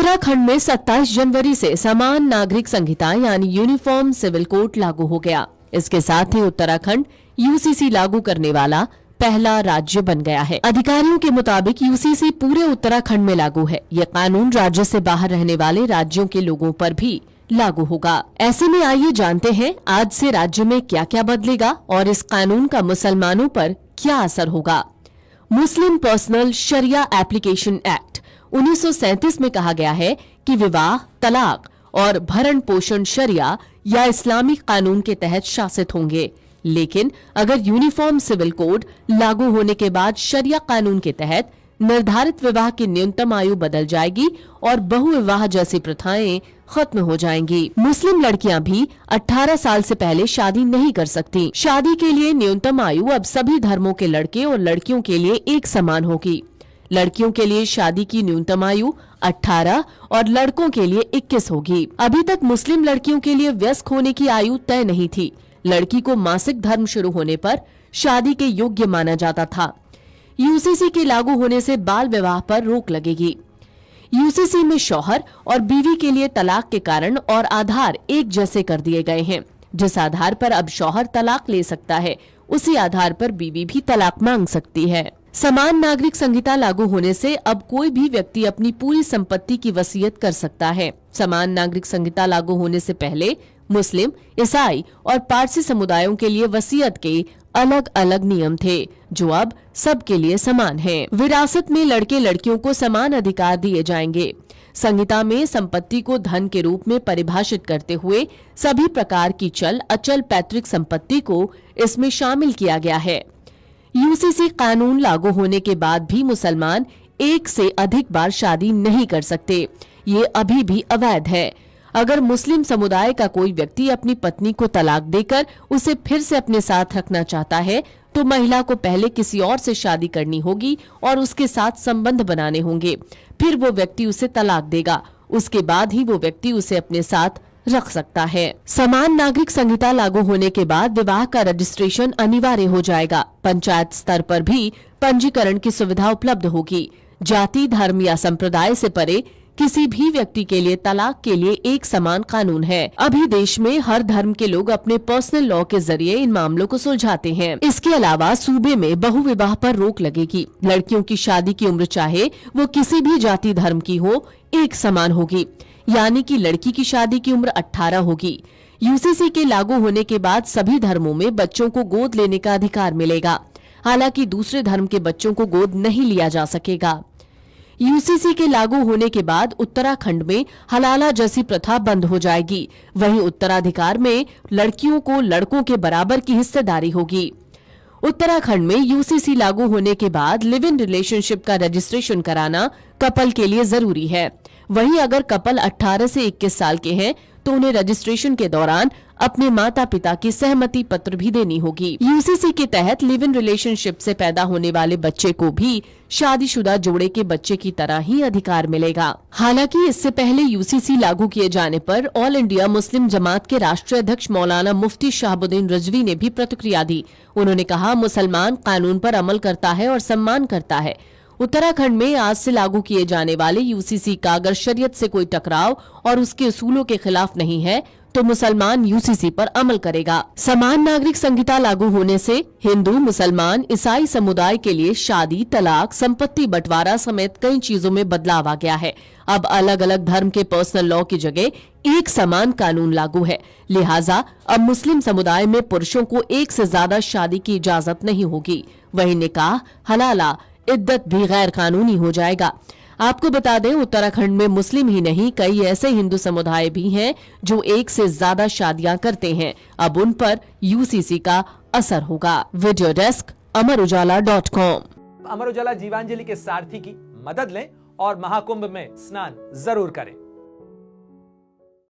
उत्तराखंड में 27 जनवरी से समान नागरिक संहिता यानी यूनिफॉर्म सिविल कोड लागू हो गया। इसके साथ ही उत्तराखंड यूसीसी लागू करने वाला पहला राज्य बन गया है। अधिकारियों के मुताबिक यूसीसी पूरे उत्तराखंड में लागू है। यह कानून राज्य से बाहर रहने वाले राज्यों के लोगों पर भी लागू होगा। ऐसे में आइए जानते हैं आज से राज्य में क्या क्या बदलेगा और इस कानून का मुसलमानों पर क्या असर होगा। मुस्लिम पर्सनल शरिया एप्लीकेशन एक्ट 1937 में कहा गया है कि विवाह, तलाक और भरण पोषण शरिया या इस्लामिक कानून के तहत शासित होंगे। लेकिन अगर यूनिफॉर्म सिविल कोड लागू होने के बाद शरिया कानून के तहत निर्धारित विवाह की न्यूनतम आयु बदल जाएगी और बहुविवाह जैसी प्रथाएं खत्म हो जाएंगी। मुस्लिम लड़कियां भी 18 साल से पहले शादी नहीं कर सकती। शादी के लिए न्यूनतम आयु अब सभी धर्मों के लड़के और लड़कियों के लिए एक समान होगी। लड़कियों के लिए शादी की न्यूनतम आयु 18 और लड़कों के लिए 21 होगी। अभी तक मुस्लिम लड़कियों के लिए वयस्क होने की आयु तय नहीं थी। लड़की को मासिक धर्म शुरू होने पर शादी के योग्य माना जाता था। यूसीसी के लागू होने से बाल विवाह पर रोक लगेगी। यूसीसी में शौहर और बीवी के लिए तलाक के कारण और आधार एक जैसे कर दिए गए हैं। जिस आधार पर अब शौहर तलाक ले सकता है, उसी आधार पर बीवी भी तलाक मांग सकती है। समान नागरिक संहिता लागू होने से अब कोई भी व्यक्ति अपनी पूरी संपत्ति की वसीयत कर सकता है। समान नागरिक संहिता लागू होने से पहले मुस्लिम, ईसाई और पारसी समुदायों के लिए वसीयत के अलग अलग नियम थे, जो अब सबके लिए समान हैं। विरासत में लड़के लड़कियों को समान अधिकार दिए जाएंगे। संहिता में संपत्ति को धन के रूप में परिभाषित करते हुए सभी प्रकार की चल अचल पैतृक संपत्ति को इसमें शामिल किया गया है। यूसीसी कानून लागू होने के बाद भी मुसलमान एक से अधिक बार शादी नहीं कर सकते। ये अभी भी अवैध है। अगर मुस्लिम समुदाय का कोई व्यक्ति अपनी पत्नी को तलाक देकर उसे फिर से अपने साथ रखना चाहता है, तो महिला को पहले किसी और से शादी करनी होगी और उसके साथ संबंध बनाने होंगे। फिर वो व्यक्ति उसे तलाक देगा। उसके बाद ही वो व्यक्ति उसे अपने साथ रख सकता है। समान नागरिक संहिता लागू होने के बाद विवाह का रजिस्ट्रेशन अनिवार्य हो जाएगा। पंचायत स्तर पर भी पंजीकरण की सुविधा उपलब्ध होगी। जाति, धर्म या संप्रदाय से परे किसी भी व्यक्ति के लिए तलाक के लिए एक समान कानून है। अभी देश में हर धर्म के लोग अपने पर्सनल लॉ के जरिए इन मामलों को सुलझाते हैं। इसके अलावा सूबे में बहुविवाह पर रोक लगेगी। लड़कियों की शादी की उम्र चाहे वो किसी भी जाति धर्म की हो, एक समान होगी। यानी कि लड़की की शादी की उम्र 18 होगी। यूसीसी के लागू होने के बाद सभी धर्मों में बच्चों को गोद लेने का अधिकार मिलेगा। हालांकि दूसरे धर्म के बच्चों को गोद नहीं लिया जा सकेगा। यूसीसी के लागू होने के बाद उत्तराखंड में हलाला जैसी प्रथा बंद हो जाएगी। वहीं उत्तराधिकार में लड़कियों को लड़कों के बराबर की हिस्सेदारी होगी। उत्तराखंड में यूसीसी लागू होने के बाद लिव इन रिलेशनशिप का रजिस्ट्रेशन कराना कपल के लिए जरूरी है। वहीं अगर कपल 18 से 21 साल के हैं, तो उन्हें रजिस्ट्रेशन के दौरान अपने माता पिता की सहमति पत्र भी देनी होगी। यूसीसी के तहत लिव इन रिलेशनशिप से पैदा होने वाले बच्चे को भी शादीशुदा जोड़े के बच्चे की तरह ही अधिकार मिलेगा। हालांकि इससे पहले यूसीसी लागू किए जाने पर ऑल इंडिया मुस्लिम जमात के राष्ट्रीय अध्यक्ष मौलाना मुफ्ती शहाबुद्दीन रिजवी ने भी प्रतिक्रिया दी। उन्होंने कहा, मुसलमान कानून पर अमल करता है और सम्मान करता है। उत्तराखंड में आज से लागू किए जाने वाले यूसीसी का अगर शरीयत से कोई टकराव और उसके उसूलों के खिलाफ नहीं है, तो मुसलमान यूसीसी पर अमल करेगा। समान नागरिक संहिता लागू होने से हिंदू, मुसलमान, ईसाई समुदाय के लिए शादी, तलाक, संपत्ति बंटवारा समेत कई चीजों में बदलाव आ गया है। अब अलग अलग धर्म के पर्सनल लॉ की जगह एक समान कानून लागू है। लिहाजा अब मुस्लिम समुदाय में पुरुषों को एक से ज्यादा शादी की इजाजत नहीं होगी। वहीं निकाह, हलाला, इद्दत भी गैर कानूनी हो जाएगा। आपको बता दें, उत्तराखंड में मुस्लिम ही नहीं कई ऐसे हिंदू समुदाय भी हैं जो एक से ज्यादा शादियां करते हैं। अब उन पर यूसीसी का असर होगा। Video desk amarujala.com। Amar Ujala Jeevanjali के सारथी की मदद लें और महाकुंभ में स्नान जरूर करें।